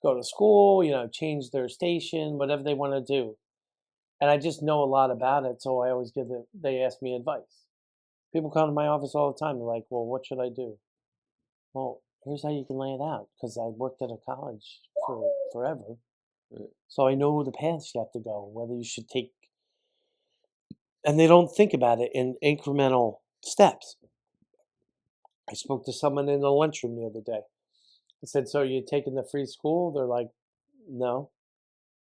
go to school, change their station, whatever they want to do. And I just know a lot about it, so I always they ask me advice. People come to my office all the time. They're like, "Well, what should I do?" Well, here's how you can lay it out, because I worked at a college for forever. Right. So I know the paths you have to go, whether you should take, and they don't think about it in incremental steps. I spoke to someone in the lunchroom the other day. I said, "So you're taking the free school?" They're like, "No."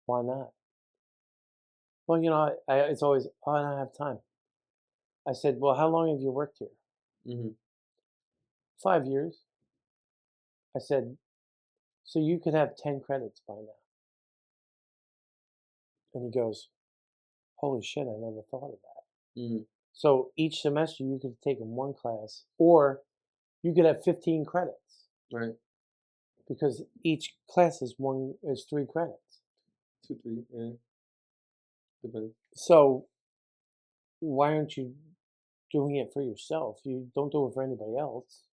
"Why not?" "Well, it's always, oh, I don't have time." I said, "Well, how long have you worked here?" Mm-hmm. 5 years. I said, "So you could have 10 credits by now." And he goes, "Holy shit, I never thought of that." Mm-hmm. So each semester you could take in one class, or you could have 15 credits, Right. because each class is 3 credits. 2, 3. Yeah. Depends. So why aren't you doing it for yourself? You don't do it for anybody else.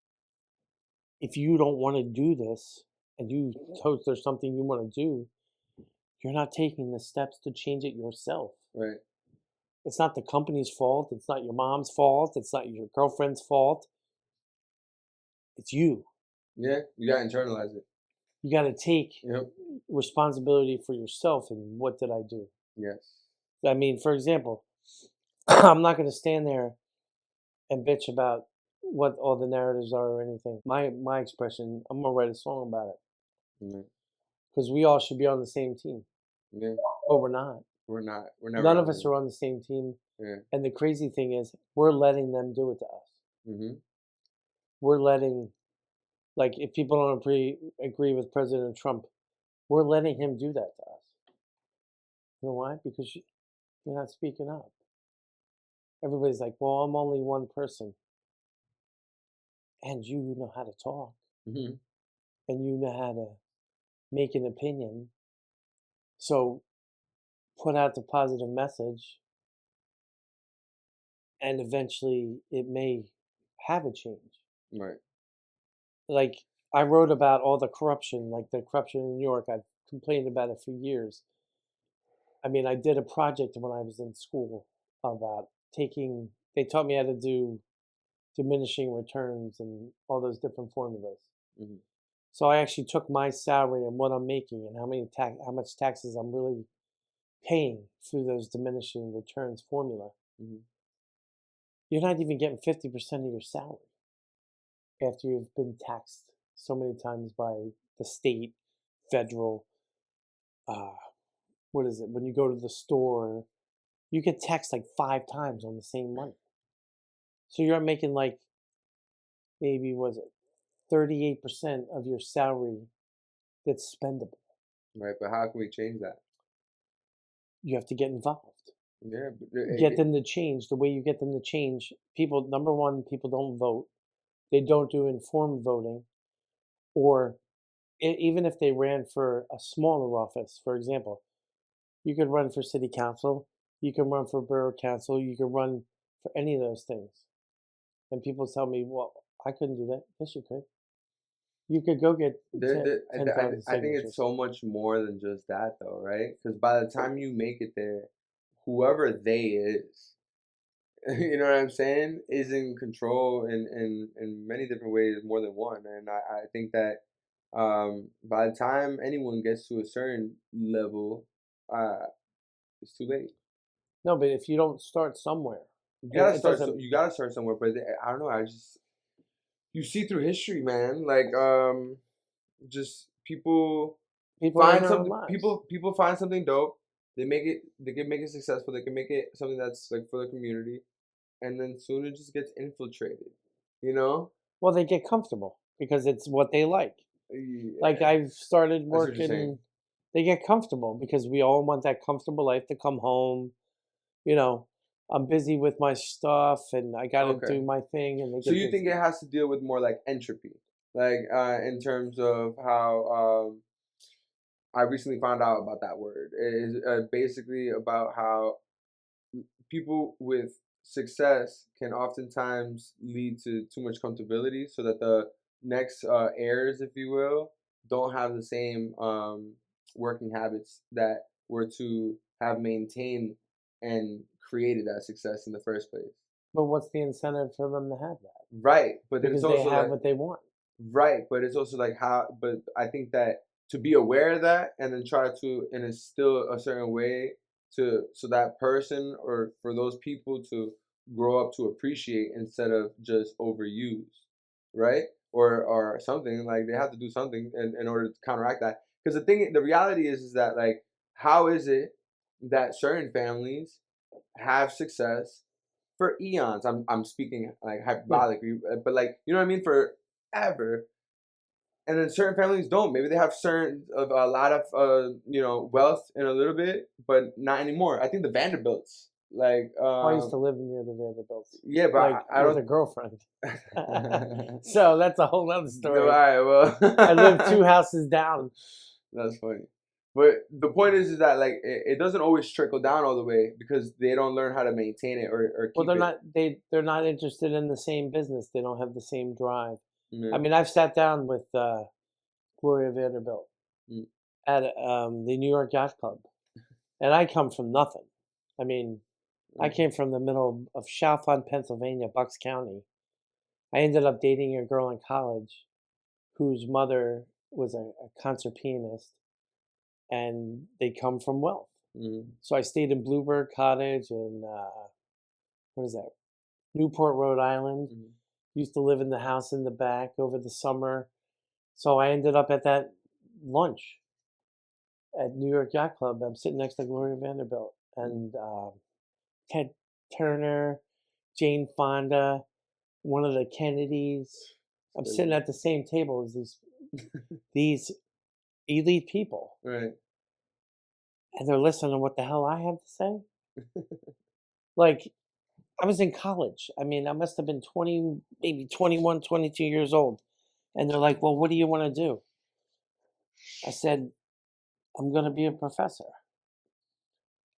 If you don't want to do this, and you told there's something you want to do, you're not taking the steps to change it yourself. Right. It's not the company's fault. It's not your mom's fault. It's not your girlfriend's fault. It's you. Yeah. You gotta internalize it. You got to take Yep. responsibility for yourself. And what did I do? Yes. I mean, for example, I'm not going to stand there and bitch about what all the narratives are or anything. My expression, I'm going to write a song about it, Mm-hmm. because we all should be on the same team. Yeah. But we're not. We're not. We're never. None of us are on the same team. Yeah. And the crazy thing is, we're letting them do it to us. Mm-hmm. We're letting, like, if people don't agree with President Trump, we're letting him do that to us. You know why? Because you're not speaking up. Everybody's like, "Well, I'm only one person." And you know how to talk, Mm-hmm. and you know how to make an opinion. So put out the positive message, and eventually it may have a change. Right. Like, I wrote about all the corruption, like the corruption in New York. I've complained about it for years. I mean, I did a project when I was in school about they taught me how to do diminishing returns and all those different formulas. Mm-hmm. So I actually took my salary and what I'm making and how much taxes I'm really paying through those diminishing returns formula. Mm-hmm. You're not even getting 50% of your salary after you've been taxed so many times by the state, federal. What is it? When you go to the store, you get taxed like 5 times on the same money. So you're making like, maybe, was it 38% of your salary that's spendable. Right. But how can we change that? You have to get involved. Yeah. Get them to change. The way you get them to change, people, number one, people don't vote. They don't do informed voting. Or even if they ran for a smaller office, for example, you could run for city council, you can run for borough council, you can run for any of those things. And people tell me, "Well, I couldn't do that." Yes, you could. You could go get I 10,000 think it's signatures. so much more than just that, though, right? Because by the time you make it there, whoever they is, you know what I'm saying, is in control in many different ways, more than one. And I think that by the time anyone gets to a certain level, uh, it's too late. No, but if you don't start somewhere, You gotta it start. doesn't. You gotta start somewhere. But I don't know. I just you see through history, man. Like just people People are in find their own something. lives. People find something dope. They make it. They can make it successful. They can make it something that's like for the community, and then soon it just gets infiltrated. You know. Well, they get comfortable because it's what they like. Like, Yeah, I've started that's what you're saying. working, they get comfortable because we all want that comfortable life to come home. You know, I'm busy with my stuff and I got to Okay. do my thing, and they So get you think busy. it has to deal with more like entropy, like in terms of how I recently found out about that word. It is basically about how people with success can oftentimes lead to too much comfortability, so that the next heirs, if you will, don't have the same working habits that were to have maintained and created that success in the first place. But what's the incentive for them to have that? Right, but then it's Because they also have like what they want. right, but it's also like how. But I think that to be aware of that and then try to and instill a certain way to so that person or for those people to grow up to appreciate instead of just overuse, right? Or something like they have to do something in order to counteract that. Because the reality is that like how is it that certain families have success for eons. I'm speaking like Yeah. hyperbolically, but like you know what I mean, forever. And then certain families don't. Maybe they have certain of a lot of wealth in a little bit, but not anymore. I think the Vanderbilts, like Well, I used to live near the Vanderbilts, yeah, but like I with a don't. girlfriend. So that's a whole other No, all story. right, well, I lived 2 houses down. that's funny. But the point is that like it doesn't always trickle down all the way because they don't learn how to maintain it or Well, keep it. they're not interested in the same business. They don't have the same drive. I Yeah. mean, I've sat down with Gloria Vanderbilt Mm, at the New York Yacht Club, and I come from nothing. I mean, I mm, came from the middle of Chalfont, Pennsylvania, Bucks County. I ended up dating a girl in college whose mother was a concert pianist, and they come from wealth. mm, So I stayed in Bluebird Cottage in what is that? Newport, Rhode Island. mm, Used to live in the house in the back over the summer. So I ended up at that lunch at New York Yacht Club. I'm sitting next to Gloria Vanderbilt mm. and Ted Turner, Jane Fonda, one of the Kennedys. I'm Crazy. sitting at the same table as these elite people, Right. and they're listening to what the hell I have to say. Like I was in college. I mean, I must have been 20, maybe 21, 22 years old. And they're like, well, what do you want to do? I said, I'm going to be a professor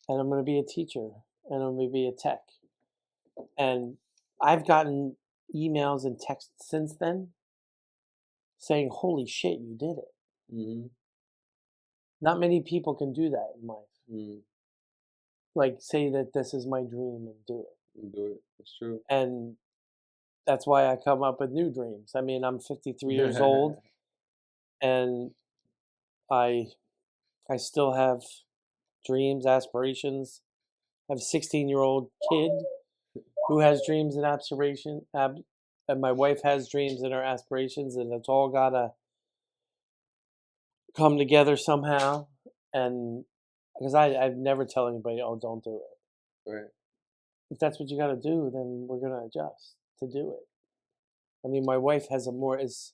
and I'm going to be a teacher and I'm going to be a tech. And I've gotten emails and texts since then saying, holy shit, you did it. Mhm. Not many people can do that in life. Mm. Like, say that this is my dream and do it. You do it. It's true. And that's why I come up with new dreams. I mean, I'm 53 years old and I I still have dreams, aspirations. I have a 16-year-old kid who has dreams and and my wife has dreams and her aspirations, and it's all gotta come together somehow. And because I'd never tell anybody, oh, don't do it. Right. If that's what you got to do, then we're gonna adjust to do it. I mean, my wife has a more is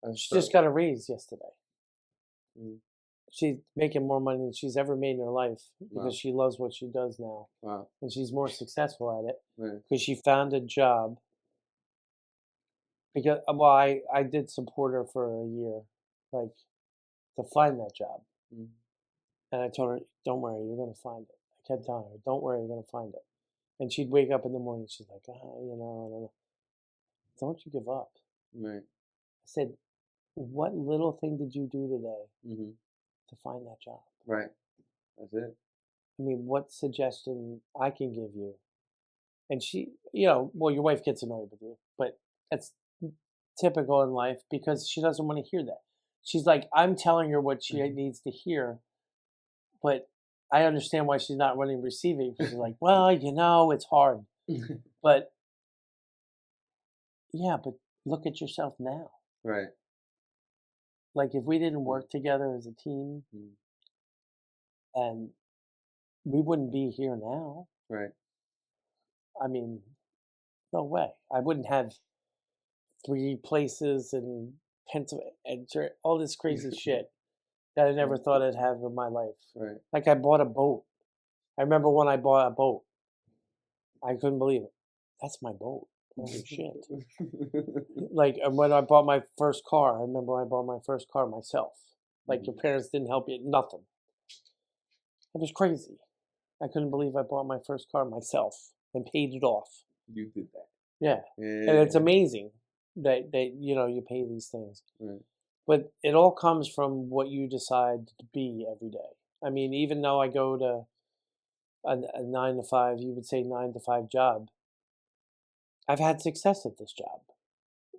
That's she tough. just got a raise yesterday. Mm. She's making more money than she's ever made in her life Wow. because she loves what she does now, Wow. and she's more successful at it Right. because she found a job. Because well, I did support her for a year, like to find that job, Mm. and I told her, "Don't worry, you're gonna find it." I kept telling her, "Don't worry, you're gonna find it." And she'd wake up in the morning, she's like, I don't know. Don't you give up. Right. I said, "What little thing did you do today Mhm. to find that job? Right. That's it. I mean, what suggestion I can give you?" And she, well, your wife gets annoyed with you, but that's typical in life because she doesn't want to hear that. She's like, I'm telling her what she Mhm. needs to hear, but I understand why she's not running receiving because she's like, well, it's hard. But yeah, but look at yourself now. Right. Like if we didn't Mm. work together as a team Mm. and we wouldn't be here now. Right. I mean, no way. I wouldn't have 3 places in Pennsylvania and all this crazy shit that I never Right. thought I'd have in my life. Right. Like I bought a boat. I remember when I bought a boat, I couldn't believe it. That's my boat. Holy shit. Like when I bought my first car, I remember when I bought my first car myself. Like your Mhm. parents didn't help you, nothing. It was crazy. I couldn't believe I bought my first car myself and paid it off. You did that. Yeah. And it's Yeah. amazing that you pay these things. Right. But it all comes from what you decide to be every day. I mean, even though I go to a 9 to 5, you would say 9 to 5 job, I've had success at this job.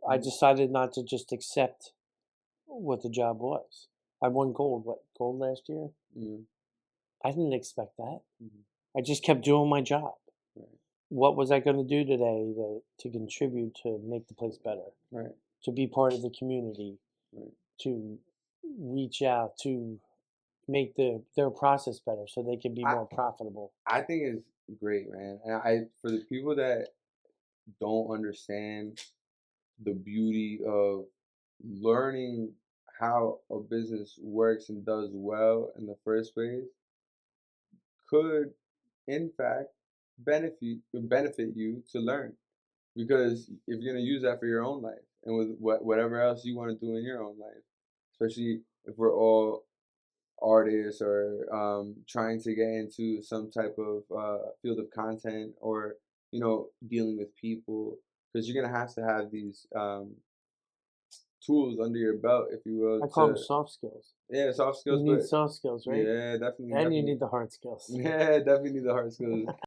I Mhm, decided not to just accept what the job was. I won gold, what, gold last year? mhm, I didn't expect that. mhm, I just kept doing my job. right, What was I going to do today to contribute to make the place better, right, to be part of the community, right. to reach out, to make their process better so they can be I more profitable? I think it's great, man. And I for the people that don't understand the beauty of learning how a business works and does well in the first place could in fact benefit you to learn, because if you're going to use that for your own life and with whatever else you want to do in your own life, especially if we're all artists or trying to get into some type of field of content, or dealing with people, because you're going to have these tools under your belt, if you will, I call them to soft skills. yeah, soft You skills, need but soft skills, right? yeah, definitely, And you definitely, need the hard skills. yeah, definitely need the hard skills.